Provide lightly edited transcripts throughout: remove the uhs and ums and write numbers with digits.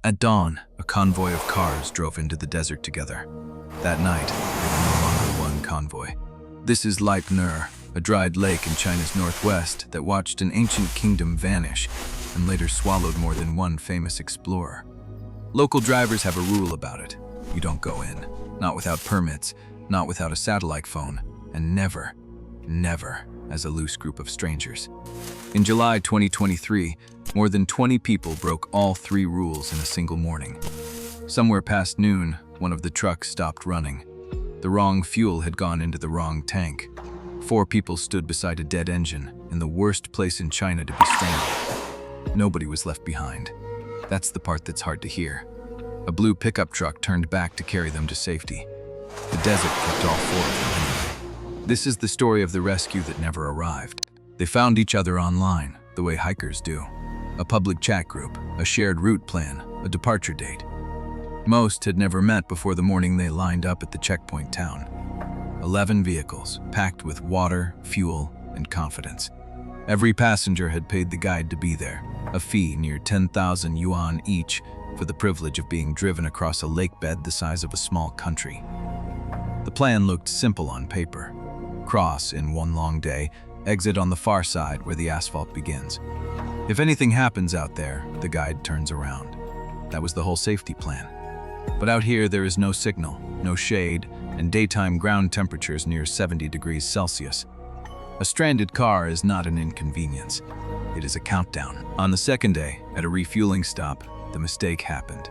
At dawn, a convoy of cars drove into the desert together. That night, they were no longer one convoy. This is Lop Nur, a dried lake in China's northwest that watched an ancient kingdom vanish and later swallowed more than one famous explorer. Local drivers have a rule about it. You don't go in, not without permits, not without a satellite phone, and never as a loose group of strangers. In July 2023, more than 20 people broke all 3 rules in a single morning. Somewhere past noon, one of the trucks stopped running. The wrong fuel had gone into the wrong tank. 4 people stood beside a dead engine in the worst place in China to be stranded. Nobody was left behind. That's the part that's hard to hear. A blue pickup truck turned back to carry them to safety. The desert kept all 4 of them anyway. This is the story of the rescue that never arrived. They found each other online, the way hikers do. A public chat group, a shared route plan, a departure date. Most had never met before the morning they lined up at the checkpoint town. 11 vehicles, packed with water, fuel, and confidence. Every passenger had paid the guide to be there, a fee near 10,000 yuan each for the privilege of being driven across a lake bed the size of a small country. The plan looked simple on paper. Cross in one long day, exit on the far side where the asphalt begins. If anything happens out there, the guide turns around. That was the whole safety plan. But out here there is no signal, no shade, and daytime ground temperatures near 70 degrees Celsius. A stranded car is not an inconvenience. It is a countdown. On the second day, at a refueling stop, the mistake happened.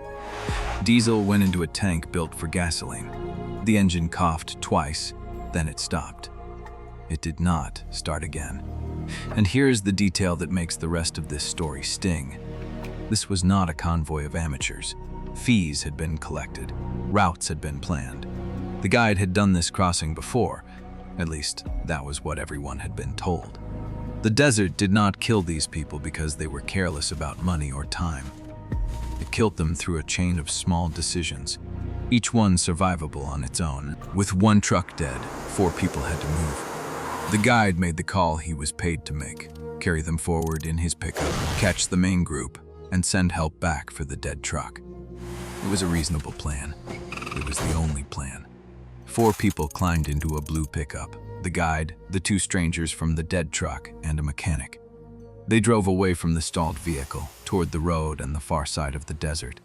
Diesel went into a tank built for gasoline. The engine coughed twice, then it stopped. It did not start again. And here's the detail that makes the rest of this story sting. This was not a convoy of amateurs. Fees had been collected. Routes had been planned. The guide had done this crossing before. At least, that was what everyone had been told. The desert did not kill these people because they were careless about money or time. It killed them through a chain of small decisions, each one survivable on its own. With 1 truck dead, 4 people had to move. The guide made the call he was paid to make, carry them forward in his pickup, catch the main group, and send help back for the dead truck. It was a reasonable plan. It was the only plan. 4 people climbed into a blue pickup, the guide, the 2 strangers from the dead truck, and a mechanic. They drove away from the stalled vehicle, toward the road and the far side of the desert.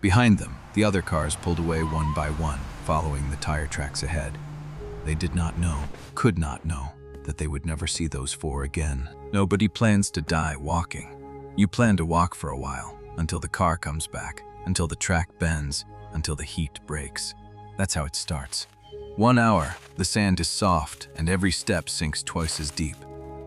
Behind them, the other cars pulled away one by one, following the tire tracks ahead. They did not know, could not know, that they would never see those 4 again. Nobody plans to die walking. You plan to walk for a while, until the car comes back, until the track bends, until the heat breaks. That's how it starts. 1 hour, the sand is soft and every step sinks twice as deep.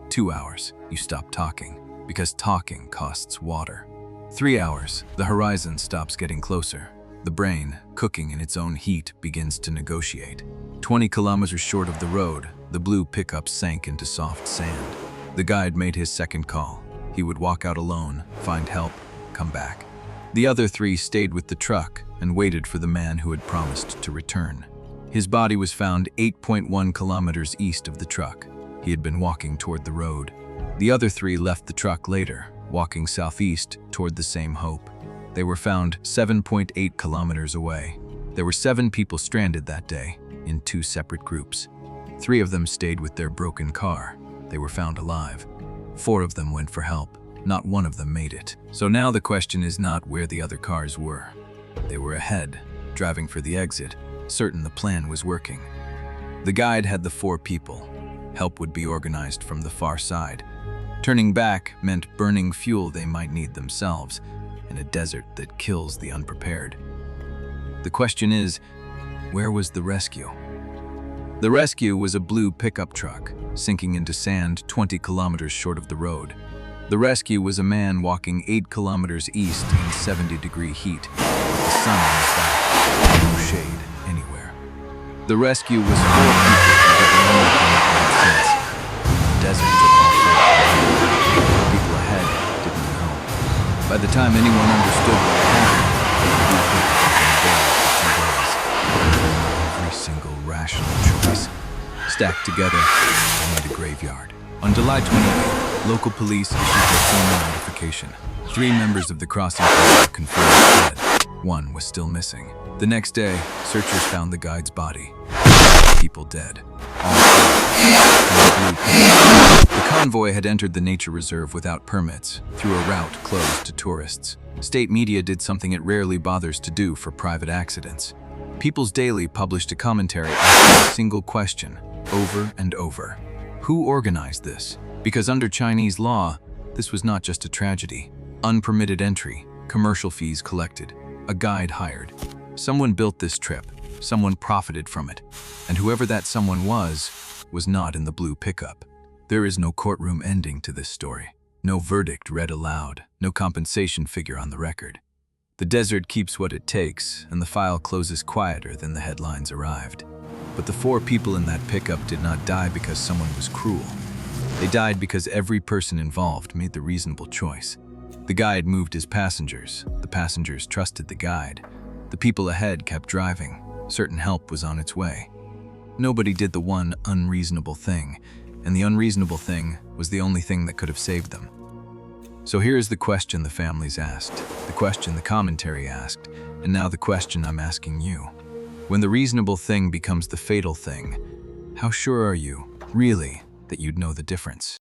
2 hours, you stop talking, because talking costs water. 3 hours, the horizon stops getting closer. The brain, cooking in its own heat, begins to negotiate. 20 kilometers short of the road, the blue pickup sank into soft sand. The guide made his second call. He would walk out alone, find help, come back. The other 3 stayed with the truck and waited for the man who had promised to return. His body was found 8.1 kilometers east of the truck. He had been walking toward the road. The other 3 left the truck later, walking southeast toward the same hope. They were found 7.8 kilometers away. There were 7 people stranded that day, in 2 separate groups. 3 of them stayed with their broken car. They were found alive. 4 of them went for help. Not one of them made it. So now the question is not where the other cars were. They were ahead, driving for the exit, certain the plan was working. The guide had the 4 people. Help would be organized from the far side. Turning back meant burning fuel they might need themselves in a desert that kills the unprepared. The question is, where was the rescue? The rescue was a blue pickup truck, sinking into sand 20 kilometers short of the road. The rescue was a man walking 8 kilometers east in 70-degree heat, with the sun on his back, no shade anywhere. The rescue was 4 people who had known nothing since. The desert took all 4. The people ahead didn't know. By the time anyone understood what happened, the blue pickup had been buried for 2 days. Every single rational choice, stacked together, made a graveyard. On July 28th, local police issued their formal notification. 3 members of the crossing party were confirmed dead. One was still missing. The next day, searchers found the guide's body. People dead. All killed. The convoy had entered the nature reserve without permits, through a route closed to tourists. State media did something it rarely bothers to do for private accidents. People's Daily published a commentary asking a single question, over and over. Who organized this? Because under Chinese law, this was not just a tragedy. Unpermitted entry, commercial fees collected, a guide hired. Someone built this trip, someone profited from it, and whoever that someone was not in the blue pickup. There is no courtroom ending to this story. No verdict read aloud, no compensation figure on the record. The desert keeps what it takes, and the file closes quieter than the headlines arrived. But the 4 people in that pickup did not die because someone was cruel. They died because every person involved made the reasonable choice. The guide moved his passengers. The passengers trusted the guide. The people ahead kept driving. Certain help was on its way. Nobody did the one unreasonable thing, and the unreasonable thing was the only thing that could have saved them. So here is the question the families asked, the question the commentary asked, and now the question I'm asking you. When the reasonable thing becomes the fatal thing, how sure are you, really, that you'd know the difference?